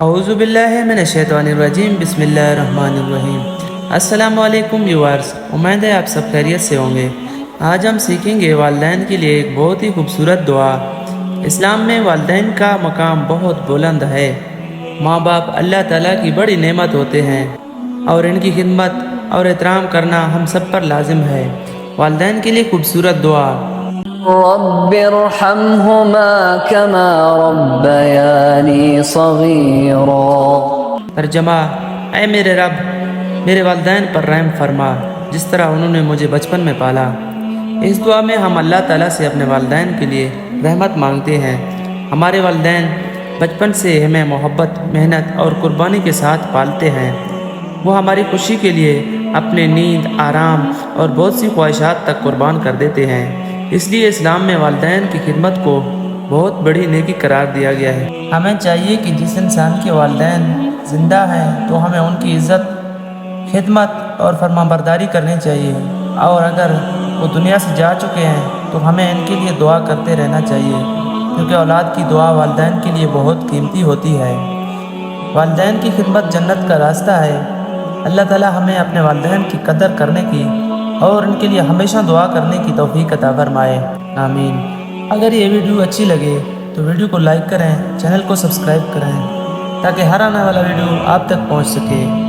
اعوذ باللہ من الشیطان الرجیم بسم اللہ الرحمن الرحیم۔ السلام علیکم ویورز، امید ہے آپ سب خیریت سے ہوں گے۔ آج ہم سیکھیں گے والدین کے لیے ایک بہت ہی خوبصورت دعا۔ اسلام میں والدین کا مقام بہت بلند ہے۔ ماں باپ اللہ تعالیٰ کی بڑی نعمت ہوتے ہیں اور ان کی خدمت اور احترام کرنا ہم سب پر لازم ہے۔ والدین کے لیے خوبصورت دعا۔ رب ارحمهما كما ربياني صغيرا۔ ترجمہ: اے میرے رب، میرے والدین پر رحم فرما جس طرح انہوں نے مجھے بچپن میں پالا۔ اس دعا میں ہم اللہ تعالیٰ سے اپنے والدین کے لیے رحمت مانگتے ہیں۔ ہمارے والدین بچپن سے ہمیں محبت، محنت اور قربانی کے ساتھ پالتے ہیں۔ وہ ہماری خوشی کے لیے اپنے نیند، آرام اور بہت سی خواہشات تک قربان کر دیتے ہیں۔ اس لیے اسلام میں والدین کی خدمت کو بہت بڑی نیکی قرار دیا گیا ہے۔ ہمیں چاہیے کہ جس انسان کے والدین زندہ ہیں تو ہمیں ان کی عزت، خدمت اور فرمانبرداری کرنی چاہیے، اور اگر وہ دنیا سے جا چکے ہیں تو ہمیں ان کے لیے دعا کرتے رہنا چاہیے، کیونکہ اولاد کی دعا والدین کے لیے بہت قیمتی ہوتی ہے۔ والدین کی خدمت جنت کا راستہ ہے۔ اللہ تعالیٰ ہمیں اپنے والدین کی قدر کرنے کی اور ان کے لیے ہمیشہ دعا کرنے کی توفیق عطا فرمائے، آمین۔ اگر یہ ویڈیو اچھی لگے تو ویڈیو کو لائک کریں، چینل کو سبسکرائب کریں تاکہ ہر آنے والا ویڈیو آپ تک پہنچ سکے۔